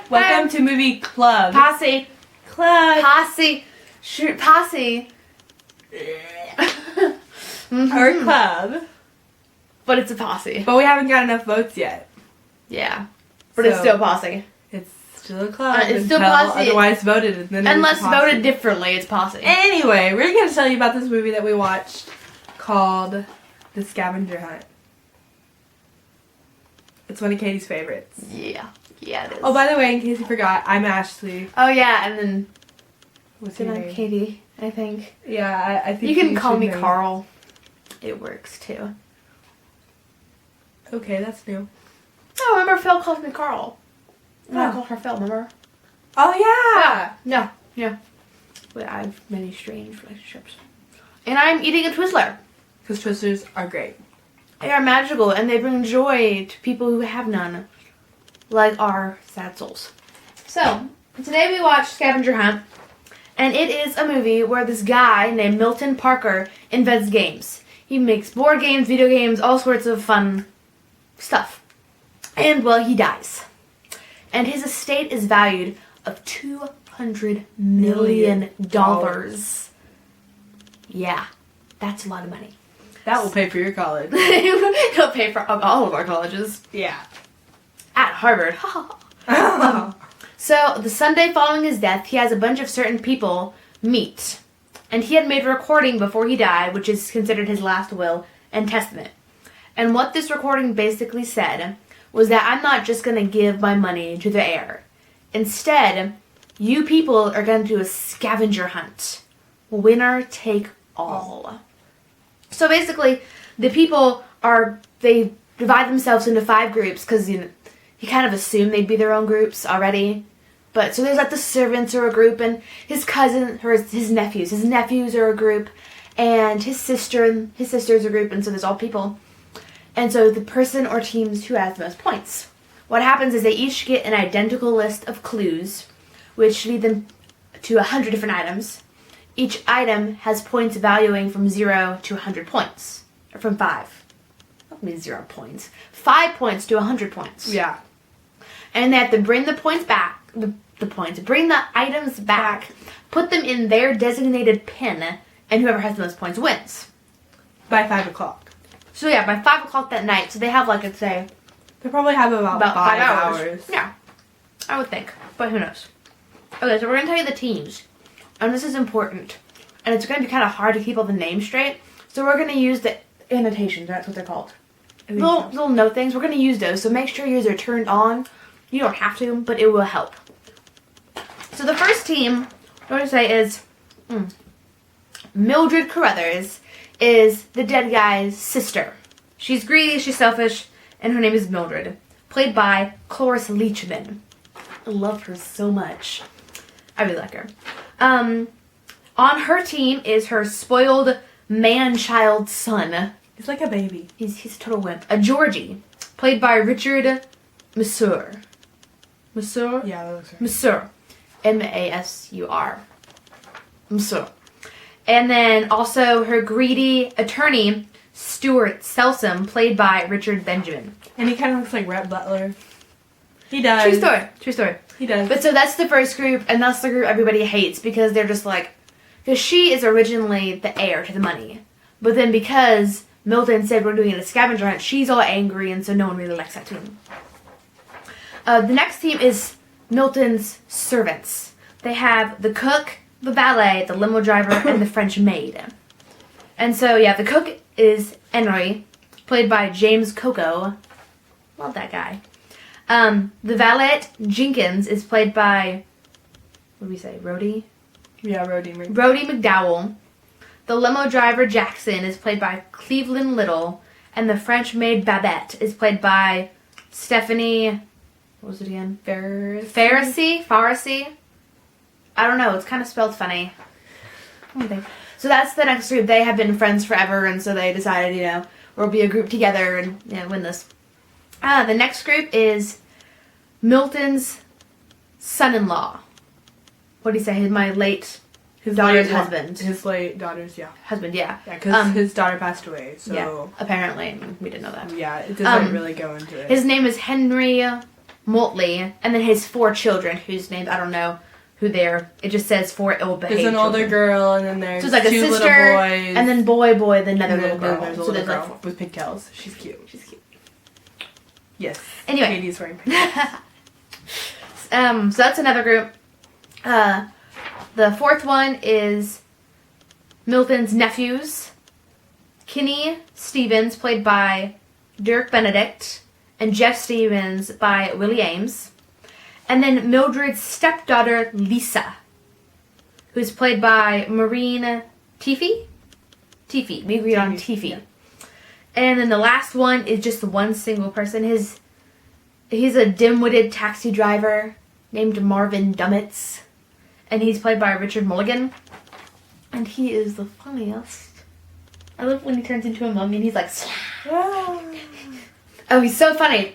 Welcome to movie club. Posse. Club. Posse. Posse. Or club. But it's a posse. But we haven't got enough votes yet. Yeah. But it's still posse. It's still a club. It's still posse. Otherwise voted. And then unless voted differently, it's posse. Anyway, we're going to tell you about this movie that we watched called The Scavenger Hunt. It's one of Katie's favorites. Yeah. Yeah, it is. Oh, by the way, in case you forgot, I'm Ashley. Oh, yeah, and then... What's your name? Katie, I think. Yeah, I think you can call me Carl. It works, too. Okay, that's new. Oh, remember Phil calls me Carl. And I call her Phil, remember? Oh, yeah! No. I have many strange relationships. And I'm eating a Twizzler. Because Twizzlers are great. They are magical, and they bring joy to people who have none. Like our sad souls. So, today we watched Scavenger Hunt. And it is a movie where this guy named Milton Parker invents games. He makes board games, video games, all sorts of fun stuff. And, well, he dies. And his estate is valued of $200 million. Yeah, that's a lot of money. That will pay for your college. It'll pay for all of our colleges. Yeah. At Harvard. So, the Sunday following his death, he has a bunch of certain people meet. And he had made a recording before he died, which is considered his last will and testament. And what this recording basically said was that I'm not just going to give my money to the heir. Instead, you people are going to do a scavenger hunt. Winner take all. So basically, the people they divide themselves into 5 groups because, you know, he kind of assumed they'd be their own groups already. But so there's like the servants are a group, and his cousin or his nephews. His nephews are a group, and his sister's a group, and so there's all people. And so the person or teams who has the most points. What happens is they each get an identical list of clues, which lead them to 100 different items. Each item has points valuing from 0 to 100 points. Or from 5. That means 0 points. 5 points to 100 points. Yeah. And they have to bring the points back, bring the items back, put them in their designated pin, and whoever has the most points wins. By 5 o'clock. So yeah, by 5 o'clock that night, so they have like, let's say... They probably have about 5 hours. Yeah, I would think, but who knows. Okay, so we're going to tell you the teams, and this is important, and it's going to be kind of hard to keep all the names straight, so we're going to use the annotations, that's what they're called. Little note things, we're going to use those, so make sure yours are turned on. You don't have to, but it will help. So the first team, what I'm going to say is, Mildred Carruthers is the dead guy's sister. She's greedy, she's selfish, and her name is Mildred, played by Cloris Leachman. I love her so much. I really like her. On her team is her spoiled man-child son. He's like a baby. He's a total wimp. A Georgie, played by Richard Masur. Masur? Yeah, that looks right. Masur. M-A-S-U-R. Masur. And then also her greedy attorney, Stuart Selsom, played by Richard Benjamin. And he kind of looks like Rhett Butler. He does. True story. He does. But so that's the first group, and that's the group everybody hates because they're just like... Because she is originally the heir to the money. But then because Milton said we're doing a scavenger hunt, she's all angry, and so no one really likes that team. The next team is Milton's servants. They have the cook, the valet, the limo driver, and the French maid. And so, yeah, the cook is Henry, played by James Coco. Love that guy. The valet, Jenkins, is played by, what do we say, Rhodey? Yeah, Rhodey McDowell. The limo driver, Jackson, is played by Cleveland Little. And the French maid, Babette, is played by Stephanie... What was it again? Pharisee? I don't know. It's kind of spelled funny. So that's the next group. They have been friends forever, and so they decided, we'll be a group together and win this. The next group is Milton's son-in-law. What do you say? His daughter's husband. His late daughter's, yeah. Husband, yeah. Yeah, because his daughter passed away, so... Yeah, apparently. We didn't know that. Yeah, it doesn't really go into it. His name is Henry Motley, and then his 4 children, whose names I don't know who they're. It just says 4 ill-behaved There's an older girl, and then there's so it's like 2 a sister, little boys. and then boy, then another and little girl. There's a so little there's girl with pigtails. She's cute. She's cute. Yes. Anyway. Katie's wearing pigtails. So that's another group. The 4th one is Milton's nephews. Kenny Stevens, played by Dirk Benedict, and Jeff Stevens by Willie Ames. And then Mildred's stepdaughter, Lisa, who's played by Maureen Teefy. We read on Teefy. Yeah. And then the last one is just one single person. He's a dim-witted taxi driver named Marvin Dummitz. And he's played by Richard Mulligan. And he is the funniest. I love when he turns into a mummy and he's like... Oh, he's so funny.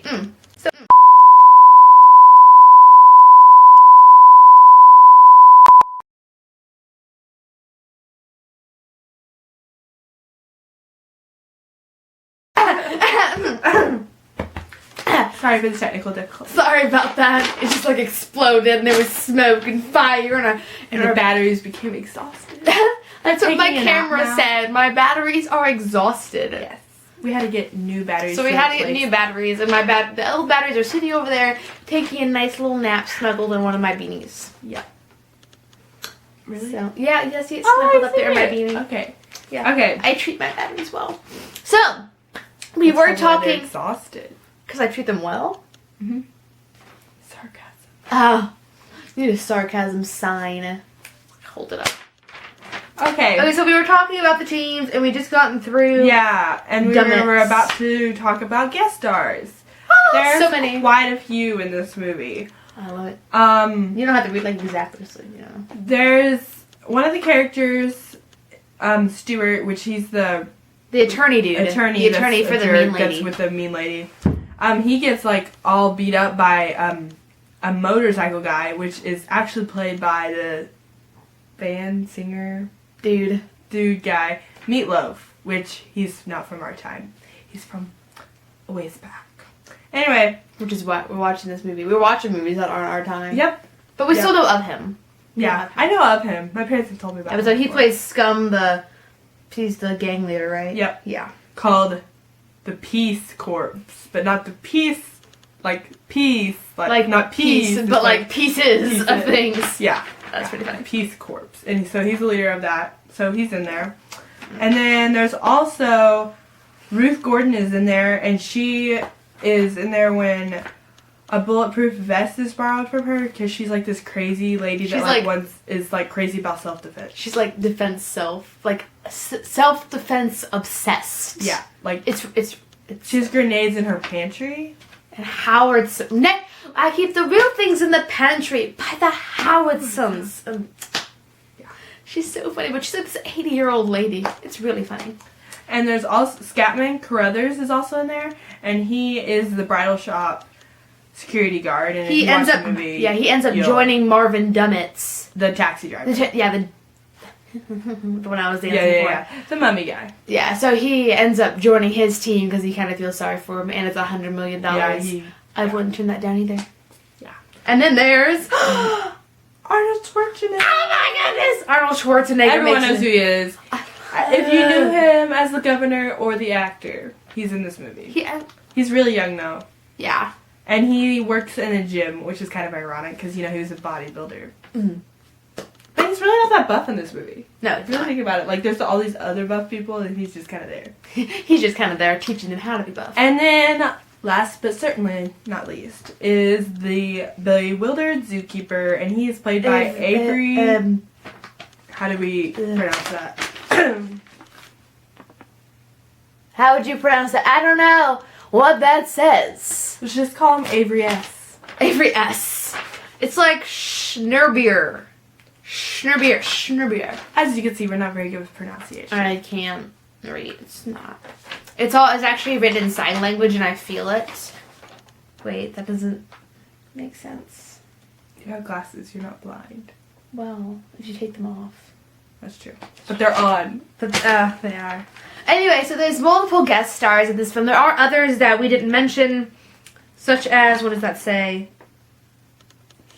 Sorry for the technical difficulty. Sorry about that. It just like exploded and there was smoke and fire and our batteries became exhausted. That's what my camera said. My batteries are exhausted. Yes. We had to get new batteries. So we had to get new batteries, and the old batteries are sitting over there taking a nice little nap snuggled in one of my beanies. Yeah. Really? So, yeah, you see it snuggled up there in my beanie. Okay. Yeah. Okay. I treat my batteries well. So, we were talking... exhausted. Because I treat them well? Mm-hmm. Sarcasm. Oh. Need a sarcasm sign. Hold it up. Okay, so we were talking about the teams, and we just gotten through... Yeah, and we were about to talk about guest stars. Oh, there's so many. quite a few in this movie. I love it. You don't have to read, like, exactly, so, you know. There's one of the characters, Stuart, which he's the attorney dude. The attorney for the mean lady. That's with the mean lady. He gets, like, all beat up by, a motorcycle guy, which is actually played by the band singer... Dude guy. Meatloaf, which he's not from our time. He's from a ways back. Anyway. Which is why we're watching this movie. We're watching movies that aren't our time. Yep. But we still know of him. Yeah, I know of him. My parents have told me about him. So he plays Scum, he's the gang leader, right? Yep. Yeah. Called the Peace Corps. But not the peace, like peace. Like not peace. But like pieces of things. Yeah. That's pretty funny. Peace Corps. And so he's the leader of that. So he's in there. And then there's also Ruth Gordon is in there. And she is in there when a bulletproof vest is borrowed from her. Because she's like this crazy lady that is like crazy about self-defense. She's like self-defense obsessed. Yeah. Like it's she has grenades in her pantry. And Howard's... I keep the real things in the pantry by the Howardsons. Yeah. She's so funny, but she's like this 80-year-old lady. It's really funny. And there's also... Scatman Carruthers is also in there. And he is the bridal shop security guard. And he ends up... he ends up joining Marvin Dummitz. The taxi driver. The one I was dancing for. Yeah. The mummy guy. Yeah, so he ends up joining his team because he kind of feels sorry for him, and it's $100 million. I wouldn't turn that down either. Yeah. And then there's... Arnold Schwarzenegger. Oh my goodness! Arnold Schwarzenegger. Everyone knows who he is. If you knew him as the governor or the actor, he's in this movie. He's really young, though. Yeah. And he works in a gym, which is kind of ironic because, you know, he was a bodybuilder. Mm-hmm. But he's really not that buff in this movie. No, if you really think about it. Like, there's all these other buff people, and he's just kind of there. He's just kind of there teaching them how to be buff. And then, last but certainly not least, is the bewildered zookeeper, and he is played by Avery... how do we pronounce that? How would you pronounce it? I don't know what that says. Let's just call him Avery S. Avery S. It's like Schnurbier. Schnurbier. As you can see, we're not very good with pronunciation. I can't read. It's not. It's actually written in sign language, and I feel it. Wait, that doesn't make sense. You have glasses. You're not blind. Well, if you take them off. That's true. But they're on. But they are. Anyway, so there's multiple guest stars in this film. There are others that we didn't mention. such as, what does that say?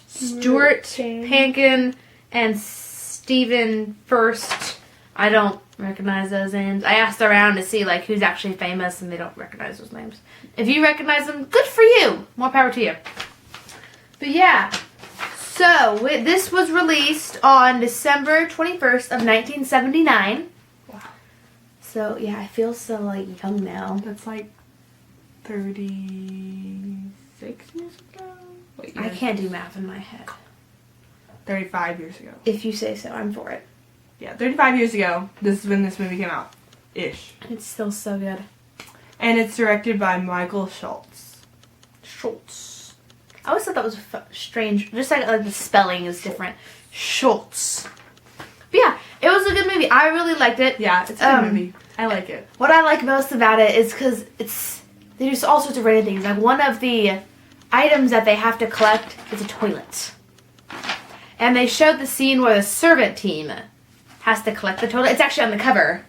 Stuart Pankin and Stephen First. I don't recognize those names. I asked around to see like who's actually famous, and they don't recognize those names. If you recognize them, good for you. More power to you. But yeah, so this was released on December 21st of 1979. Wow. So yeah, I feel so like young now. That's like 36 years ago? Wait, I can't do math in my head. 35 years ago. If you say so, I'm for it. Yeah, 35 years ago. This is when this movie came out. Ish. It's still so good. And it's directed by Michael Schultz. Schultz. I always thought that was strange. Just like the spelling is different. Schultz. But yeah, it was a good movie. I really liked it. Yeah, it's a good movie. I like it. What I like most about it is because they do all sorts of random things. Like one of the items that they have to collect is a toilet. And they showed the scene where the servant team has to collect the toilet. It's actually on the cover.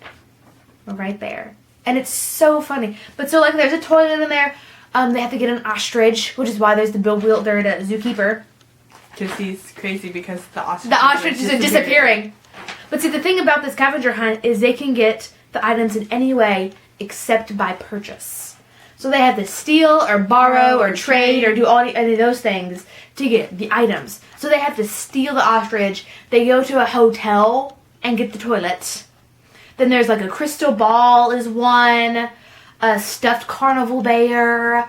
Right there. And it's so funny. But so like there's a toilet in there. They have to get an ostrich, which is why there's the bewildered zookeeper. Because he's crazy because the ostrich is disappearing. But see, the thing about the scavenger hunt is they can get the items in any way except by purchase. So they have to steal or borrow or trade or do any of those things to get the items. So they have to steal the ostrich. They go to a hotel and get the toilet. Then there's like a crystal ball is one, a stuffed carnival bear,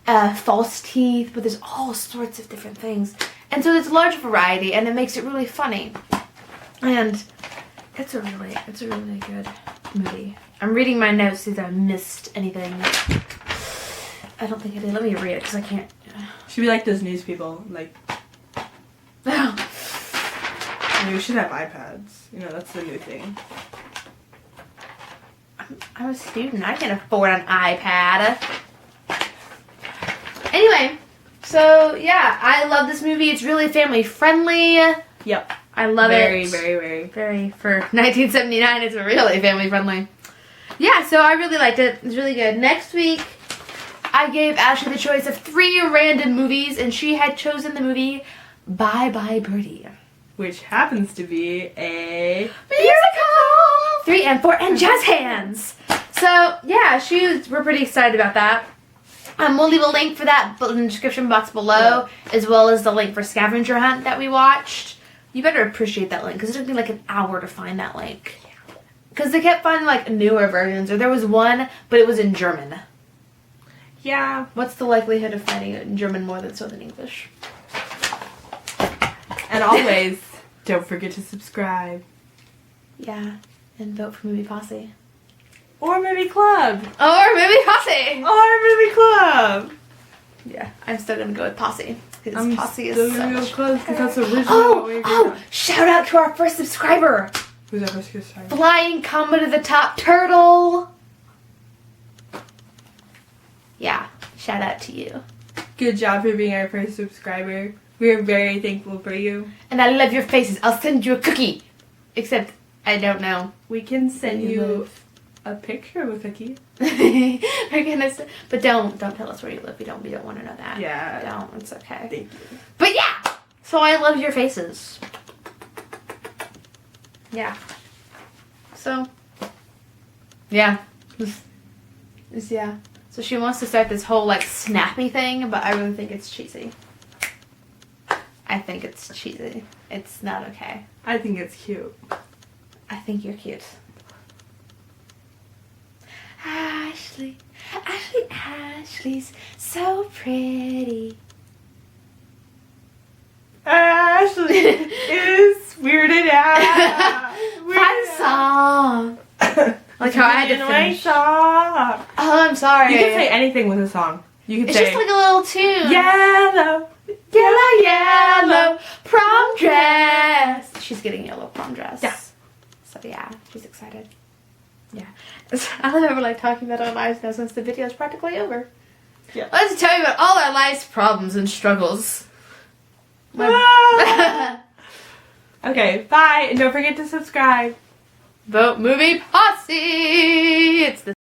false teeth, but there's all sorts of different things. And so there's a large variety, and it makes it really funny. And it's a really good movie. I'm reading my notes to see if I missed anything. I don't think I did. Let me read it because I can't. Should be like those news people, like. I mean, we should have iPads. You know, that's the new thing. I'm a student. I can't afford an iPad. Anyway, so yeah, I love this movie. It's really family friendly. Yep. I love very, it. Very For 1979, it's really family friendly. Yeah, so I really liked it. It's really good. Next week, I gave Ashley the choice of 3 random movies, and she had chosen the movie Bye Bye Birdie, which happens to be a musical. 3 and 4 and jazz hands. So yeah, we're pretty excited about that. We'll leave a link for that in the description box below, as well as the link for Scavenger Hunt that we watched. You better appreciate that link, because it took me like an hour to find that link. Because they kept finding like newer versions, or there was one, but it was in German. Yeah. What's the likelihood of finding it in German more than so than English? And always, don't forget to subscribe. Yeah, and vote for Movie Posse. Or Movie Club. Or Movie Posse. Or Movie Club. Yeah, I'm still gonna go with Posse. Because I'm Posse is still so gonna go much Club because that's originally what we Oh! Shout out to our first subscriber! Who's that first subscriber? Flying Combo to the Top Turtle! Yeah, shout out to you. Good job for being our first subscriber. We are very thankful for you. And I love your faces. I'll send you a cookie. Except, I don't know. We can send Where you you live. a picture of a cookie. We're gonna but don't tell us where you live. We don't want to know that. Yeah. Don't. It's okay. Thank you. But yeah! So I love your faces. Yeah. So. Yeah. Yeah. So she wants to start this whole like snappy thing, but I really think it's cheesy. I think it's cheesy. It's not okay. I think it's cute. I think you're cute. Ashley's so pretty. Ashley is weirded out. Fun song. Like how I had to finish. Song. Oh, I'm sorry. You can say anything with a song. You can It's say just like a little tune. yellow, Yellow prom dress. She's getting a yellow prom dress. Yeah. So yeah, she's excited. Yeah. I love how we're like talking about our lives now since the video is practically over. Yeah. Let's tell you about all our life's problems and struggles. Okay, bye, and don't forget to subscribe. Vote Movie Posse. It's the